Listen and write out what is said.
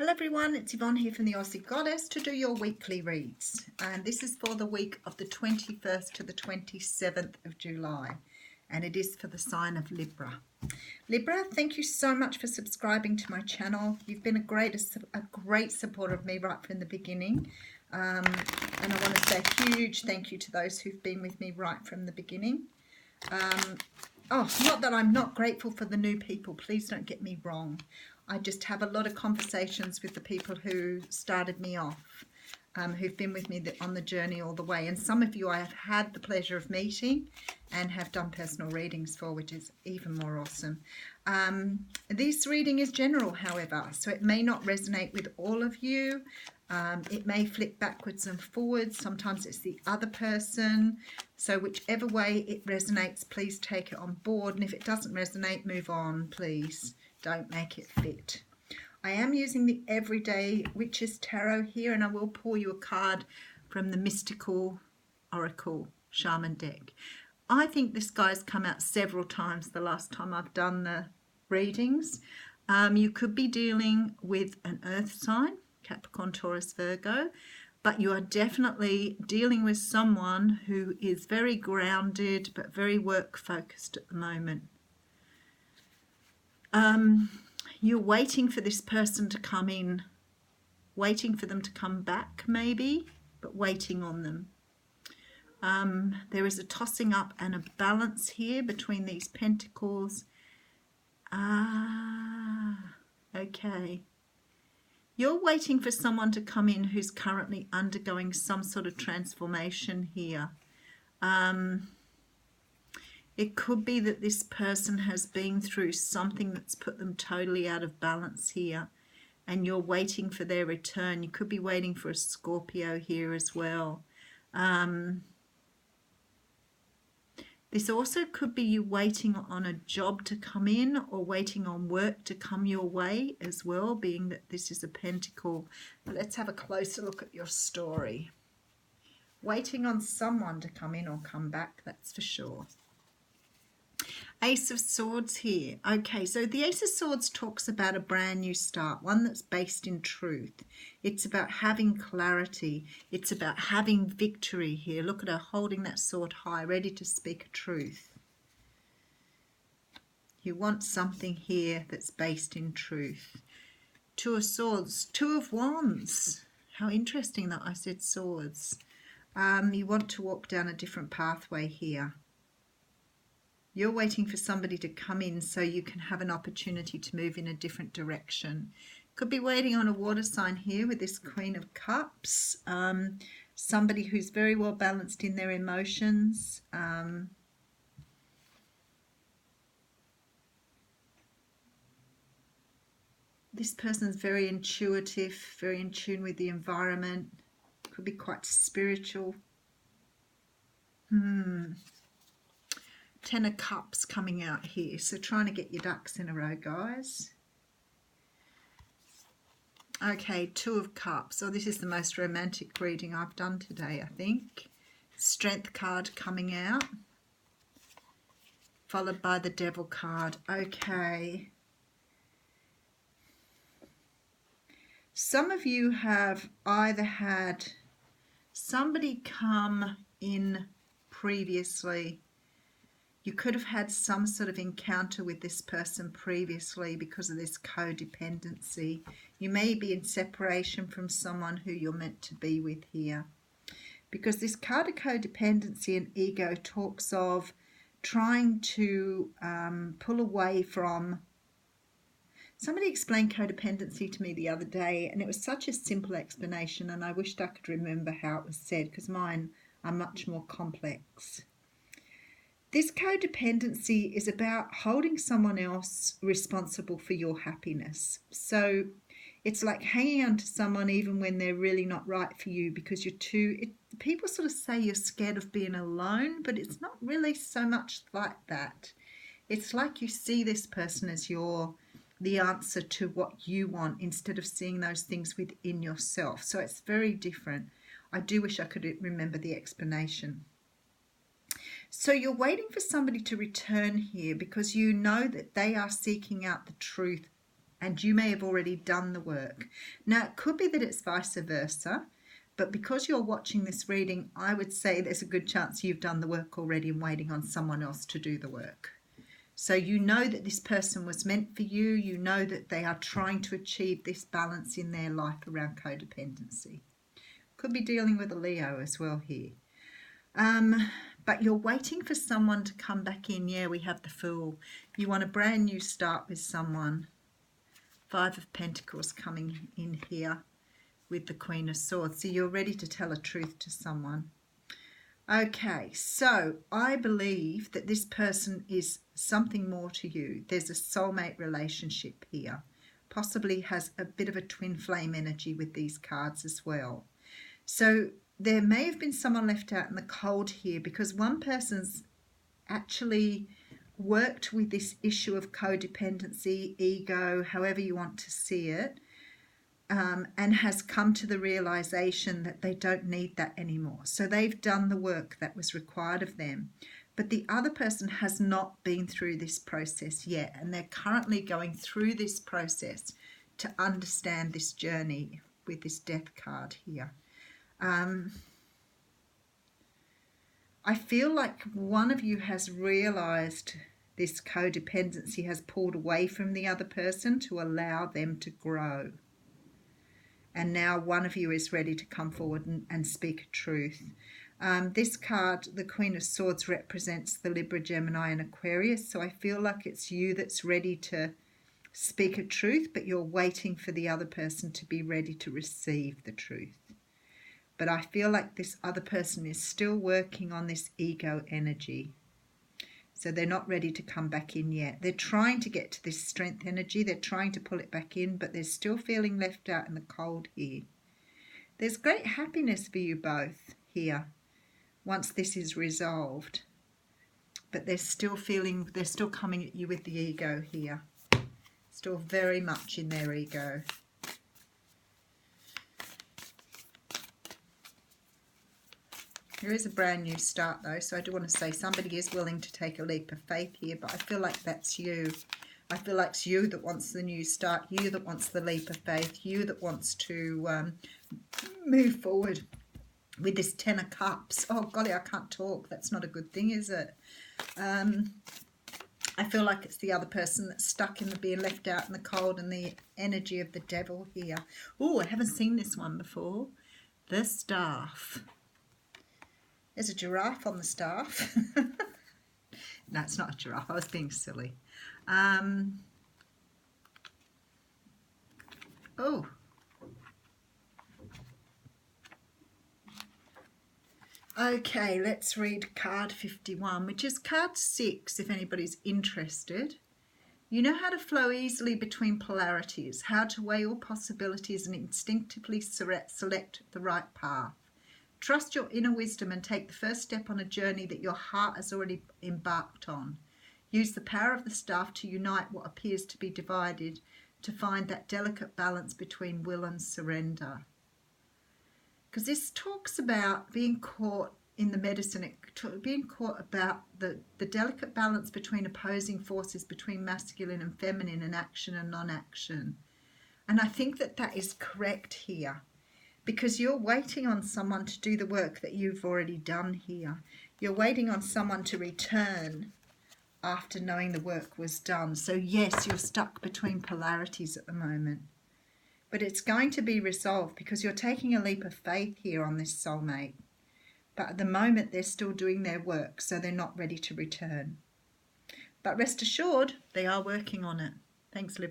Hello everyone, it's Yvonne here from the Aussie Goddess to do your weekly reads, and this is for the week of the 21st to the 27th of July, and it is for the sign of Libra. Libra, thank you so much for subscribing to my channel. You've been a great supporter of me right from the beginning, and I want to say a huge thank you to those who've been with me right from the beginning. Not that I'm not grateful for the new people, please don't get me wrong. I just have a lot of conversations with the people who started me off, who've been with me on the journey all the way. And some of you I have had the pleasure of meeting and have done personal readings for, which is even more awesome. This reading is general, however, so it may not resonate with all of you. It may flip backwards and forwards. Sometimes it's the other person. So whichever way it resonates, please take it on board. And if it doesn't resonate, move on, please. Don't make it fit. I am using the Everyday Witches Tarot here, and I will pull you a card from the Mystical Oracle Shaman deck. I think this guy's come out several times the last time I've done the readings. You could be dealing with an earth sign, Capricorn, Taurus, Virgo, but you are definitely dealing with someone who is very grounded but very work focused at the moment. You're waiting for this person to come in, waiting for them to come back maybe, but waiting on them. There is a tossing up and a balance here between these pentacles. Okay. You're waiting for someone to come in who's currently undergoing some sort of transformation here. It could be that this person has been through something that's put them totally out of balance here, and you're waiting for their return. You could be waiting for a Scorpio here as well. This also could be you waiting on a job to come in or waiting on work to come your way as well, being that this is a pentacle. But let's have a closer look at your story. Waiting on someone to come in or come back, that's for sure. Ace of Swords here. Okay, so the Ace of Swords talks about a brand new start, one that's based in truth. It's about having clarity. It's about having victory here. Look at her holding that sword high, ready to speak a truth. You want something here that's based in truth. Two of Swords, Two of Wands. How interesting that I said swords. You want to walk down a different pathway here. You're waiting for somebody to come in so you can have an opportunity to move in a different direction. Could be waiting on a water sign here with this Queen of Cups. Somebody who's very well balanced in their emotions. This person's very intuitive, very in tune with the environment. Could be quite spiritual. Ten of Cups coming out here, so trying to get your ducks in a row, guys. Okay, Two of Cups. So this is the most romantic reading I've done today, I think. Strength card coming out, followed by the Devil card. Okay. Some of you have either had somebody come in previously. You could have had some sort of encounter with this person previously because of this codependency. You may be in separation from someone who you're meant to be with here. Because this card of codependency and ego talks of trying to pull away from... Somebody explained codependency to me the other day, and it was such a simple explanation, and I wished I could remember how it was said because mine are much more complex. This codependency is about holding someone else responsible for your happiness. So it's like hanging on to someone even when they're really not right for you because you're too... people sort of say you're scared of being alone, but it's not really so much like that. It's like you see this person as the answer to what you want instead of seeing those things within yourself. So it's very different. I do wish I could remember the explanation. So you're waiting for somebody to return here because you know that they are seeking out the truth and you may have already done the work. Now, it could be that it's vice versa, but because you're watching this reading, I would say there's a good chance you've done the work already and waiting on someone else to do the work. So you know that this person was meant for you. You know that they are trying to achieve this balance in their life around codependency. Could be dealing with a Leo as well here. But you're waiting for someone to come back in. Yeah, we have the Fool. You want a brand new start with someone. Five of Pentacles coming in here with the Queen of Swords. So you're ready to tell a truth to someone. Okay, so I believe that this person is something more to you. There's a soulmate relationship here. Possibly has a bit of a twin flame energy with these cards as well. So there may have been someone left out in the cold here because one person's actually worked with this issue of codependency, ego, however you want to see it, and has come to the realization that they don't need that anymore. So they've done the work that was required of them. But the other person has not been through this process yet, and they're currently going through this process to understand this journey with this Death card here. I feel like one of you has realized this codependency has pulled away from the other person to allow them to grow. And now one of you is ready to come forward and speak a truth. This card, the Queen of Swords, represents the Libra, Gemini and Aquarius. So I feel like it's you that's ready to speak a truth, but you're waiting for the other person to be ready to receive the truth. But I feel like this other person is still working on this ego energy. So they're not ready to come back in yet. They're trying to get to this strength energy. They're trying to pull it back in, but they're still feeling left out in the cold here. There's great happiness for you both here once this is resolved. But they're still coming at you with the ego here. Still very much in their ego. There is a brand new start though, so I do want to say somebody is willing to take a leap of faith here, but I feel like that's you. I feel like it's you that wants the new start, you that wants the leap of faith, you that wants to move forward with this Ten of Cups. Oh golly, I can't talk. That's not a good thing, is it? I feel like it's the other person that's stuck in the being left out in the cold and the energy of the Devil here. Oh, I haven't seen this one before. The Staff. There's a giraffe on the staff. No, it's not a giraffe. I was being silly. Oh. Okay, let's read card 51, which is card 6, if anybody's interested. You know how to flow easily between polarities, how to weigh all possibilities and instinctively select the right path. Trust your inner wisdom and take the first step on a journey that your heart has already embarked on. Use the power of the staff to unite what appears to be divided, to find that delicate balance between will and surrender. Because this talks about being caught in the medicine, being caught about the delicate balance between opposing forces, between masculine and feminine and action and non-action. And I think that that is correct here. Because you're waiting on someone to do the work that you've already done here. You're waiting on someone to return after knowing the work was done. So yes, you're stuck between polarities at the moment. But it's going to be resolved because you're taking a leap of faith here on this soulmate. But at the moment, they're still doing their work, so they're not ready to return. But rest assured, they are working on it. Thanks, Libra.